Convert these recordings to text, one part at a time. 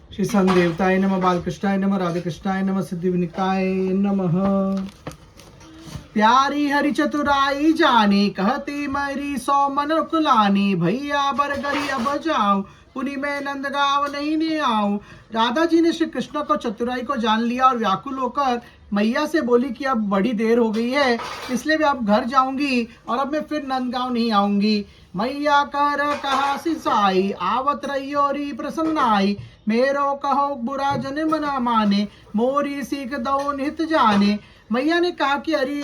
श्री संदेवताय नमः, बालकृष्णाय नमः, राधे कृष्णाय नमः, सिद्धिविनायकाय नमः। प्यारी हरि चतुराई जानी, कहती मेरी सौ मन कुलानी, भैया बरगरी अब जाऊं, पुनी में नंदगांव नहीं ने आऊं। राधा जी ने श्री कृष्ण को चतुराई को जान लिया और व्याकुल होकर मैया से बोली कि अब बड़ी देर हो गई है, इसलिए मैं अब घर जाऊंगी और अब मैं फिर नंदगांव नहीं आऊंगी। मैया कर कहा सिसाई, आवत रहियो री प्रसन्न आई, मेरो कहो बुरा जन मना माने, मोरी सीख दो नित जाने। मैया ने कहा कि अरे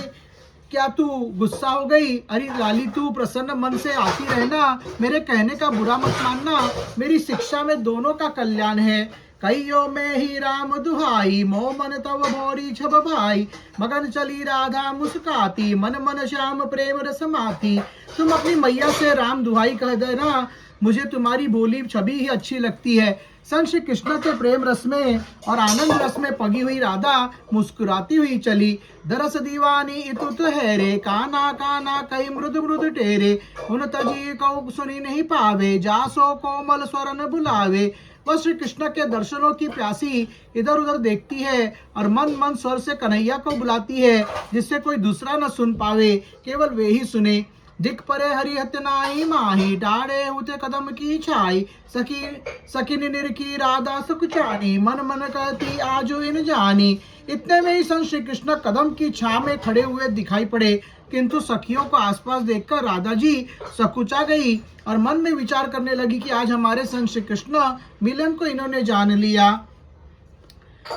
क्या तू गुस्सा हो गई? अरे लाली तू प्रसन्न मन से आती रहना, मेरे कहने का बुरा मत मानना, मेरी शिक्षा में दोनों का कल्याण है। कहियो में ही राम दुहाई, मोह मन तव भोरी छब भाई, मगन चली राधा मुस्काती, मन मन श्याम प्रेम रस माती। तुम अपनी मैया से राम दुहाई कह देना, मुझे तुम्हारी बोली छवि ही अच्छी लगती है। संत श्री कृष्ण के प्रेम रस में और आनंद रस में पगी हुई राधा मुस्कुराती हुई चली। दरस दीवानी इतुत है रे, काना काना कई मृदु मृदु टेरे, उन तजी कौ सुनी नहीं पावे, जासो कोमल स्वरन बुलावे। वह श्री कृष्ण के दर्शनों की प्यासी इधर उधर देखती है और मन मन स्वर से कन्हैया को बुलाती है, जिससे कोई दूसरा न सुन पावे, केवल वे ही सुने। दिख परे हरिहत नाई माही, डाड़े उते कदम की छाई, सखी सखी निरखी राधा सुकुचानी, मन मन कहती आजो इन जानी। इतने में ही संत श्री कृष्ण कदम की छांव में खड़े हुए दिखाई पड़े, किंतु सखियों को आसपास देखकर राधा जी सकुचा गई और मन में विचार करने लगी कि आज हमारे संत श्री कृष्ण मिलन को इन्होंने जान लिया।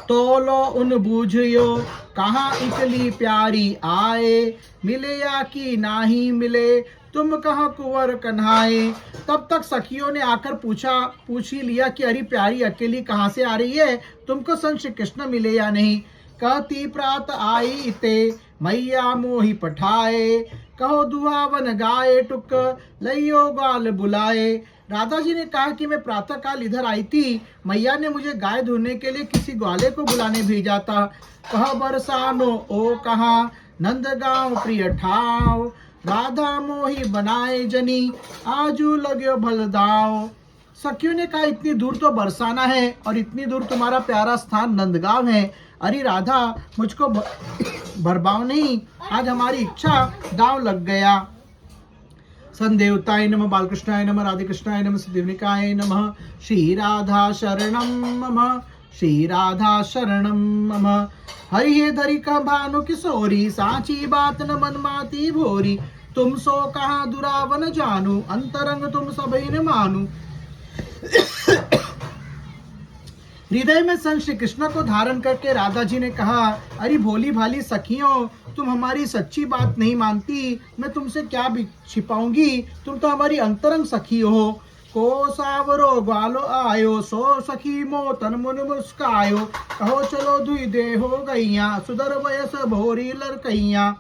तोलो उन बूझियो कहाँ इकली प्यारी आए, मिले या कि नाही मिले, तुम कहाँ कुंवर कन्हाए। तब तक सखियों ने आकर पूछ ही लिया कि अरे प्यारी अकेली कहाँ से आ रही है, तुमको संत श्री कृष्ण मिले या नहीं। कहती प्रात आई इते, मैया मोही पठाए, कहो दुहावन गाए, टुक लइयो गाल बुलाए। राधा जी ने कहा कि मैं प्रातः काल इधर आई थी, मैया ने मुझे गाय धोने के लिए किसी ग्वाले को बुलाने भेजा था। कह बरसानो ओ कहाँ, नंदगांव प्रिय ठाव, राधा मोही बनाए जनी, आजू लगो भलदाव। सखियों ने कहा इतनी दूर तो बरसाना है और इतनी दूर तुम्हारा प्यारा स्थान नंदगांव है। अरे राधा मुझको भरभाव नहीं, आज हमारी इच्छा दांव लग गया। संदेवताय नमः, बालकृष्णाय नमः, राधे कृष्णाय नमः, सिद्धिविनायकाय नमः। श्री राधा शरणं मम, श्री राधा शरणं मम। हरि हे धरि का भानु किशोरी, साची बात न मन माती भोरी, तुम सो कहाँ दुरावन जानू, अंतरंग तुम सभी न मानू। हृदय में संत श्री कृष्ण को धारण करके राधा जी ने कहा, अरे भोली भाली सखियों, तुम हमारी सच्ची बात नहीं मानती, मैं तुमसे क्या भी छिपाऊंगी, तुम तो हमारी अंतरंग सखी हो। को सावरो ग्वालो आयो, सो सखी मो तन मुन मुस्कायो, कहो चलो दुई दे हो गैया, सुधर वयस भोरी लड़कैया।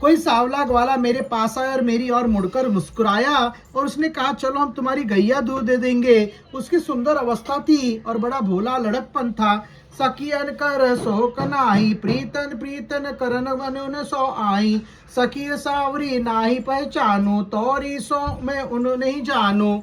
कोई सावला ग्वाला मेरे पास आया और मेरी ओर मुड़कर मुस्कुराया और उसने कहा चलो हम तुम्हारी गैया दूध दे देंगे। उसकी सुंदर अवस्था थी और बड़ा भोला लड़कपन था। सखियन कर सो कनाही, प्रीतन प्रीतन करन मन सो आई, सखी सावरी नाही पहचानो, तोरी सो मैं उन नहीं जानो।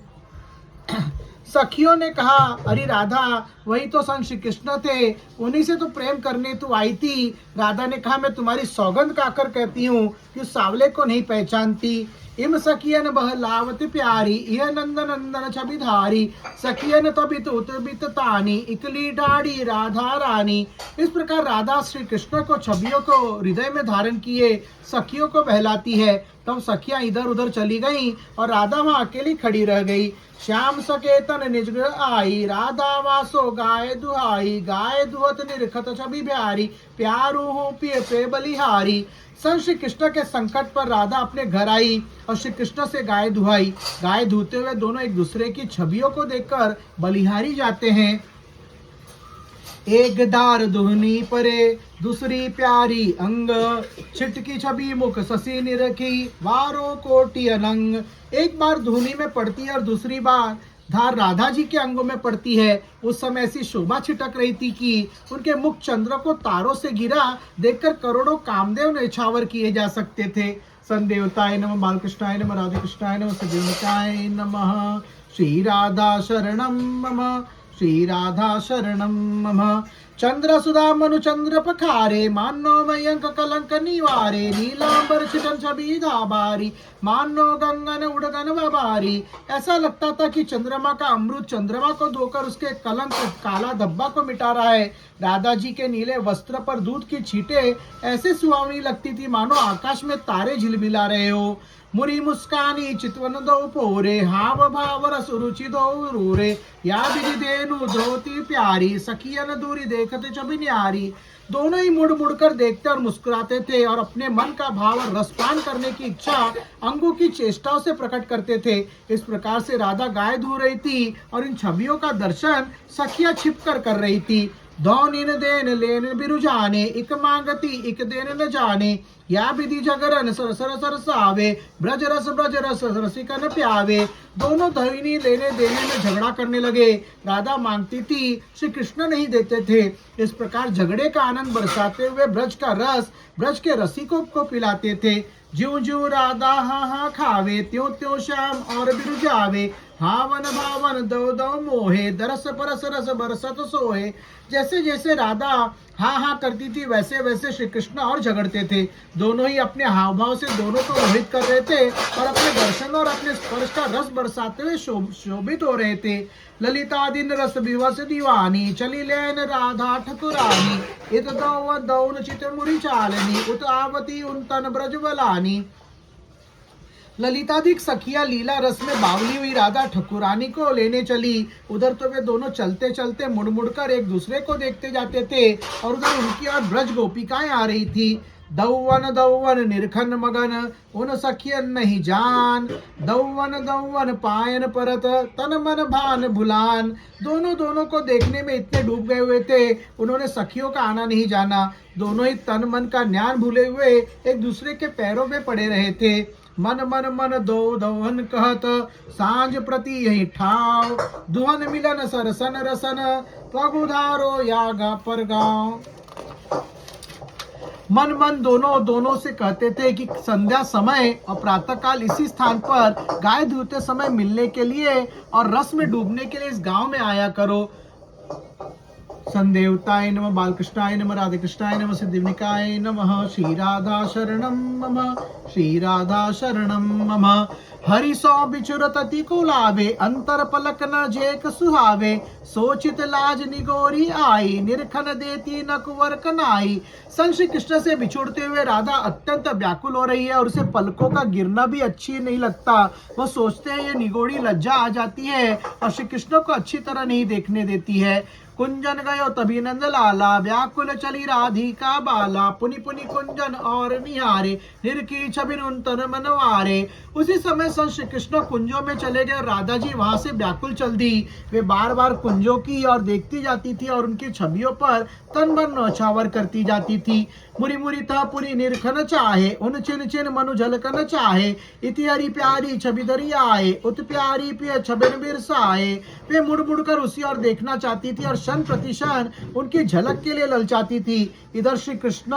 सखियों ने कहा अरे राधा वही तो संत श्री कृष्ण थे, उन्हीं से तो प्रेम करने तू आई थी। राधा ने कहा मैं तुम्हारी सौगंध खाकर कहती हूँ कि सावले को नहीं पहचानती। इम सखियन बहलावत प्यारी, यह नंद नंदन छबिधारी, सखियन तबित उतबित तानी, इकली डाड़ी राधा रानी। इस प्रकार राधा श्री कृष्ण को छवियों को हृदय में धारण किए सखियों को बहलाती है। तब सखियां इधर उधर चली गईं और राधा वहां अकेली खड़ी रह गई। श्याम सकेतन निज आई, राधा वासो गाय दुहाई, गाय दुहत निरखत छवि प्यारी, प्यारू हूँ पिय पे बलिहारी। संत श्री कृष्ण के संकट पर राधा अपने घर आई और श्री कृष्ण से गाय दुहाई। गाय धोते हुए दोनों एक दूसरे की छवियों को देखकर बलिहारी जाते हैं। एक दार दुहनी परे, दूसरी प्यारी अंग, छिटकी छवि मुख ससी निरखी, वारो कोटि अनंग। एक बार धुनी में पड़ती है और दूसरी बार धार राधा जी के अंगों में पड़ती है। उस समय ऐसी शोभा छिटक रही थी कि उनके मुख चंद्र को तारों से गिरा देखकर करोड़ों कामदेव न्यौछावर किए जा सकते थे। संदेवताय नमः, बालकृष्णाय नमः, राधे कृष्णाय नमः, सिद्धिविनायकाय नमः। श्री राधा शरणं मम, श्री राधा शरणम मम। चंद्र सुधा मनु चंद्र पखारे, मानो मयंक कलंक निवारे, नीलांबर छिटन छवि धाबारी, मानो गंगन उड़गन बबारी। ऐसा लगता था कि चंद्रमा का अमृत चंद्रमा को धोकर उसके कलंक काला धब्बा को मिटा रहा है। राधा जी के नीले वस्त्र पर दूध की छींटे ऐसे सुहावनी लगती थी मानो आकाश में तारे झिलमिला रहे हो। मुरी मुस्कानी चितवन दो पोरे, हाव भाव रस रुचि दो रूरे, या विधि देनु धोती प्यारी, सखियन दूरी देखते छवि न्यारी। दोनों ही मुड़ मुड़ कर देखते और मुस्कुराते थे और अपने मन का भाव और रसपान करने की इच्छा अंगों की चेष्टाओं से प्रकट करते थे। इस प्रकार से राधा गाय धो रही थी और इन छवियों का दर्शन सखियां छिप कर रही थी। दौनिन देन लेन बिरुजाने, इक मांगती इक देन न जाने, या विधि जगरन सर सर सरसावे, ब्रज रस रसिकन प्यावे। दोनों धोनी लेने देने में झगड़ा करने लगे। राधा मांगती थी, श्री कृष्ण नहीं देते थे। इस प्रकार झगड़े का आनंद बरसाते हुए ब्रज का रस ब्रज के रसिकों को पिलाते थे। ज्यों ज्यों राधा हा खावे, त्यों त्यों श्याम और बिरुजावे, हावन भावन दो दो मोहे, दरस परस रस बरसत सोहे। जैसे जैसे राधा हाँ करती थी वैसे वैसे श्री कृष्ण और झगड़ते थे। दोनों ही अपने हाव भाव से दोनों को मोहित कर रहे थे और अपने दर्शन और अपने स्पर्श का रस बरसाते हुए शोभित हो रहे थे। ललिता दिन रस विवश दीवानी, चली लेन राधा ठकुरानी, इत दौ दौन चित मुरी चालनी, उत आवती उन तन ब्रजबलानी। ललिताधिक सखिया लीला रस में बावली हुई राधा ठकुरानी को लेने चली। उधर तो वे दोनों चलते चलते मुड़ मुड़ कर एक दूसरे को देखते जाते थे और उधर उनकी और ब्रज गोपिकाएं आ रही थी। दौवन दौवन निरखन मगन, उन सखियन नहीं जान, दौवन दौवन पायन परत, तन मन भान भुलान। दोनों को देखने में इतने डूब गए हुए थे, उन्होंने सखियों का आना नहीं जाना। दोनों ही तन मन का ज्ञान भूले हुए एक दूसरे के पैरों में पड़े रहे थे। मन मन मन दो दौहन कहत, सांझ प्रति यही ठाव, दुहन मिलन सरसन रसन, पगुधारो यागा पर गाँव। मन मन दोनों से कहते थे कि संध्या समय और प्रातः काल इसी स्थान पर गाय धोते समय मिलने के लिए और रस में डूबने के लिए इस गांव में आया करो। संदेवताय नमः, बालकृष्णाय नमः, राधे कृष्णाय नमः, सिद्धिविनायकाय नमः। श्री राधा शरणम मम, श्री राधा शरणम मम। हरि सो बिचुरत अति को लावे, अंतर पलक न जेक सुहावे, सोचित लाज निगोरी आई, निरखन देती न कुंवर कनाई। संग श्री कृष्ण से बिछुड़ते हुए राधा अत्यंत व्याकुल हो रही है और उसे पलकों का गिरना भी अच्छी नहीं लगता। वह सोचते हैं ये निगोरी लज्जा आ जाती है और श्री कृष्ण को अच्छी तरह नहीं देखने देती है। कुंजन गयो तभी नंद लाला, व्याकुल चली राधिका बाला, पुनि पुनि कुंजन और निहारे, निरखी छबिन उन तन मनवारे। उसी समय संत श्री कृष्ण कुंजों में चले गए और राधा जी वहां से व्याकुल चल दी। वे बार बार कुंजों की ओर देखती जाती थी और उनकी छवियों पर तन मन नौछावर करती जाती थी। मुरी मुरी था पुरी निरखन चाहे, उन चिन चिन मनु झलकन चाहे, इति हरी प्यारी छवि धरी आए, उत प्यारी पिय छबिन बिरसाए। वे मुड़ मुड़ कर उसी ओर देखना चाहती थी और क्षण प्रतिक्षण उनकी झलक के लिए ललचाती थी। इधर श्री कृष्ण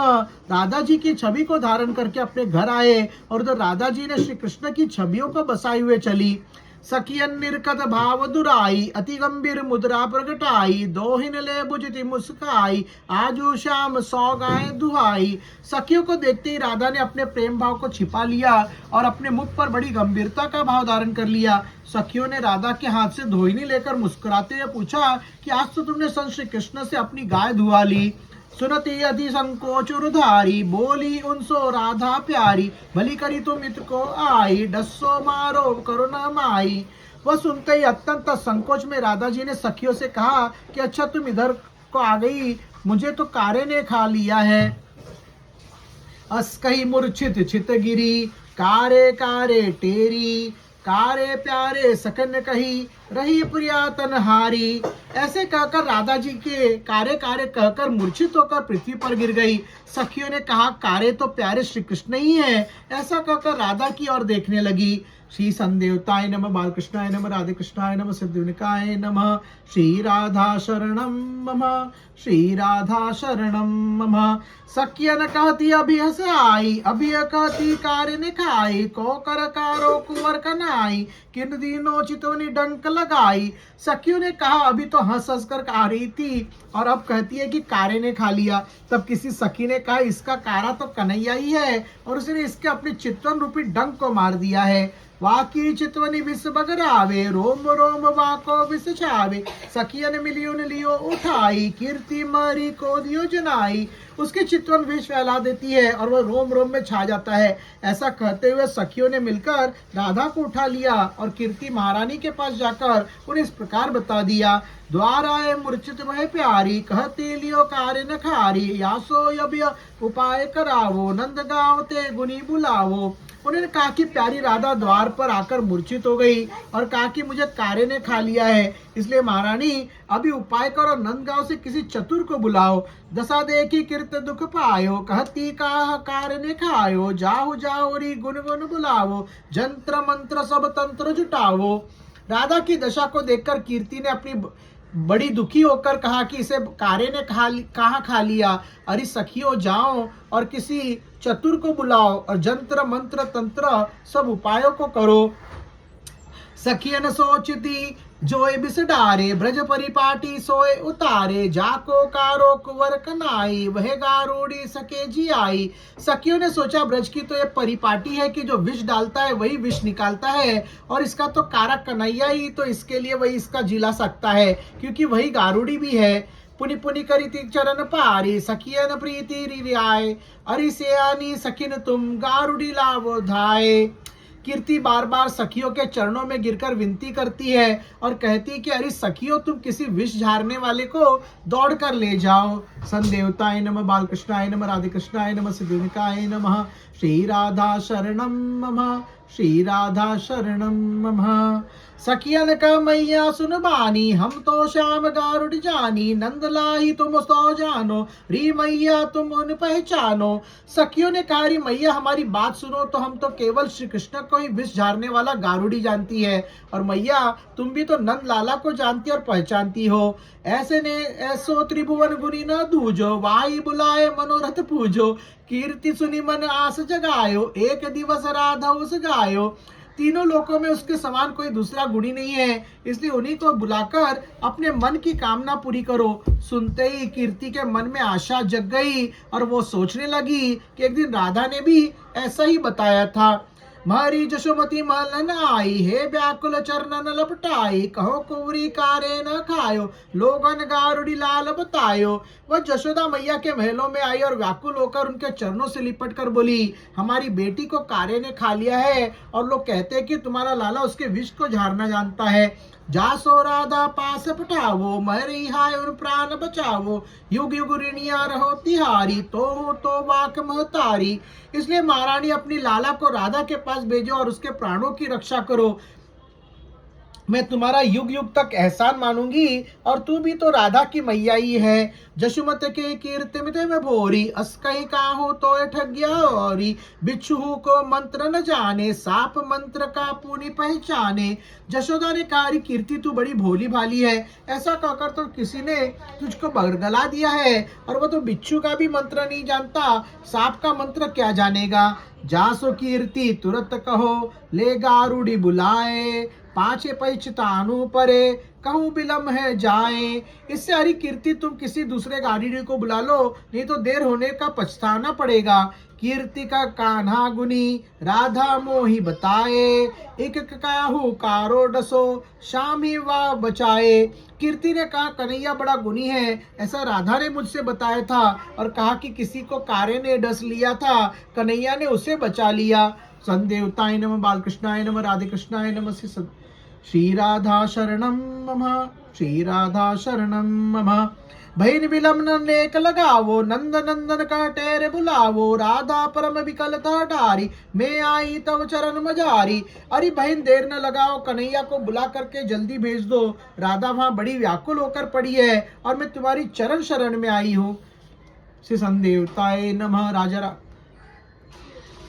राधा जी की छवि को धारण करके अपने घर आए और उधर राधा जी ने श्री कृष्ण की छवियों को बसाए हुए चली। सखियन निर्कत भाव दुराई, अति गंभीर मुद्रा प्रगटाई, दोहिन ले बुझती मुस्काई, आजू श्याम सौ गाय दुहाई। सखियों को देखते ही राधा ने अपने प्रेम भाव को छिपा लिया और अपने मुख पर बड़ी गंभीरता का भाव धारण कर लिया। सखियों ने राधा के हाथ से धोइनी लेकर मुस्कुराते हुए पूछा कि आज तो तुमने संत श्री कृष्ण से अपनी गाय धुआ ली। सुनती अति संकोच उधारी, बोली उनसो राधा प्यारी, भली करी तुम इत को आई, डस्सो मारो करुणा माई। वह सुनते ही अत्यंत संकोच में राधा जी ने सखियों से कहा कि अच्छा तुम इधर को आ गई, मुझे तो कारे ने खा लिया है। अस कही मूर्छित छित गिरी, कारे कारे टेरी, कारे प्यारे सकन कही, रही प्रिया तनहारी। ऐसे कहकर राधा जी के कारे कारे कहकर मूर्छित होकर पृथ्वी पर गिर गई। सखियों ने कहा कारे तो प्यारे श्री कृष्ण ही है। ऐसा कहकर राधा की ओर देखने लगी। श्री संदेवताय नमः, बालकृष्णाय नमः, राधे कृष्णाय नमः, सिद्धिविनायकाय नमः, श्री राधा शरणम मम, श्री राधा शरणम मम। सखियन कहती अभी हस आई, अभी कहती कार्य ने खाई, को कर कारो कुंवर कनाई, किन दिनों चितवनी डंक लगाई। सखियों ने कहा अभी तो हंस हंस कर आ रही थी और अब कहती है कि कारे ने खा लिया। तब किसी सखी ने कहा इसका कारा तो कन्हैया ही है और उसने इसके अपने चितवन रूपी डंक को मार दिया है। वाकी चितवनी विष बगरावे, रोम रोम वाको विष छावे, सखियन मिलियो ने लियो उठाई, कीर्ति मरी को दियो जनाई। उसके चितवन विष फैला देती है और वह रोम रोम में छा जाता है। ऐसा कहते हुए सखियों ने मिलकर राधा को उठा लिया और कीर्ति महारानी के पास जाकर उन्हें इस प्रकार बता दिया। द्वार आए मूर्छित भय प्यारी, कहते लियो कार्य न खारी, यासो यभ्य उपाय करावो, नंद गाँव ते गुनी बुलावो। उन्होंने कहा कि प्यारी राधा द्वार पर आकर मूर्छित हो गई और कहा कि मुझे कारे ने खा लिया है, इसलिए महारानी अभी उपाय करो, नंदगांव से किसी चतुर को बुलाओ। दशा देखी कृत दुख पायो, कहती कहा कार्य ने खायो, जाहु जाओ री गुन गुन बुलावो, जंत्र मंत्र सब तंत्र जुटावो। राधा की दशा को देखकर कीर्ति ने अपनी बड़ी दुखी होकर कहा कि इसे कारे ने कहाँ खा लिया। अरे सखियों जाओ और किसी चतुर को बुलाओ और जंत्र मंत्र तंत्र सब उपायों को करो। सखियन सोचती जोए बिस डारे, ब्रज परिपाटी सोए उतारे, जाको कारो कुंवर कनाई, वह गारूड़ी सके जी आई। सखियों ने सोचा ब्रज की तो ये परिपाटी है कि जो विष डालता है वही विष निकालता है और इसका तो कारा कन्हैया ही, तो इसके लिए वही इसका जिला सकता है क्योंकि वही गारूड़ी भी है। पुनि पुनि करी चरण पारी, सखियन प्रीति रियाय, अरि सियानी सखिन तुम गारूड़ी लावो धाय। कीर्ति बार बार सखियों के चरणों में गिरकर विनती करती है और कहती कि अरे सखियों तुम किसी विष झारने वाले को दौड़ कर ले जाओ। संदेवताय नमः, बालकृष्णाय नमः, राधे कृष्णाय नमः, सिद्धिविनायकाय नमः, श्री राधा शरणम मम, श्री राधा शरणम मम। सखियन का मैया सुन बानी, हम तो श्याम गारुड़ जानी, नंद लाही तुम सो जानो, री मैया तुम उन पहचानो। सखियों ने कहा री मैया हमारी बात सुनो, तो हम तो केवल श्री कृष्ण को ही विष झारने वाला गारुड़ी जानती है और मैया तुम भी तो नंद लाला को जानती और पहचानती हो। ऐसे ने ऐसो त्रिभुवन गुनी न दूजो, वाई बुलाए मनोरथ पूजो, कीर्ति सुनी मन आस जगायो, एक दिवस राधा उस गायो। तीनों लोकों में उसके समान कोई दूसरा गुणी नहीं है, इसलिए उन्हीं को बुलाकर अपने मन की कामना पूरी करो। सुनते ही कीर्ति के मन में आशा जग गई और वो सोचने लगी कि एक दिन राधा ने भी ऐसा ही बताया था। मारी जशोमती महल न आई, हे व्याकुल चरणन लपटाई, कहो कुंवरी कारे न खायो, लोगन गारुड़ी लाल बतायो। वह जशोदा मैया के महलों में आई और व्याकुल होकर उनके चरणों से लिपट कर बोली हमारी बेटी को कारे ने खा लिया है और लोग कहते हैं कि तुम्हारा लाला उसके विष को झाड़ना जानता है। जासो राधा पास पठावो, मरी हाय उन प्राण बचावो, युग युग ऋणिया रहो तिहारी, तो वाक महतारी। इसलिए महारानी अपनी लाला को राधा के पास भेजो और उसके प्राणों की रक्षा करो। मैं तुम्हारा युग युग तक एहसान मानूंगी और तू भी तो राधा की मैया ही है। जशुमत के कीर्ति में भोरी, अस्कही काहू तो ठग्या औरी, बिच्छू को मंत्र न जाने, साप मंत्र का पुनि पहचाने। जशोदा ने कहा कीर्ति तू बड़ी भोली भाली है, ऐसा कहकर तो किसी ने तुझको बरगला दिया है और वो तो बिच्छू का भी मंत्र नहीं जानता, सांप का मंत्र क्या जानेगा। जासो कीर्ति तुरंत कहो, ले गारुड़ी बुलाए, पांचे पैचतानु परे, कहूँ विलम्ब है जाए। इससे हरी कीर्ति तुम किसी दूसरे गाड़ी को बुला लो, नहीं तो देर होने का पछताना पड़ेगा। कीर्ति का कान्हा गुनी, राधा मोही बताए, एक काहू कारो डसो, शाम ही वाह बचाए। कीर्ति ने कहा कन्हैया बड़ा गुनी है, ऐसा राधा ने मुझसे बताया था और कहा कि किसी को कारे ने डस लिया था, कन्हैया ने उसे बचा लिया। संदेवताय नमः, बालकृष्णाय नमः, राधे कृष्णाय नमः, श्री राधा शरणम मम, श्री राधा शरणम मम। भैन विलम्ब नेक लगावो, नंद नंदन का टेर बुलावो, राधा परम विकल डारी, मैं आई तव चरण मजारी। अरे बहन देर न लगाओ, कन्हैया को बुला करके जल्दी भेज दो, राधा वहां बड़ी व्याकुल होकर पड़ी है और मैं तुम्हारी चरण शरण में आई हूँ। श्री संदेवताय नमः। राजा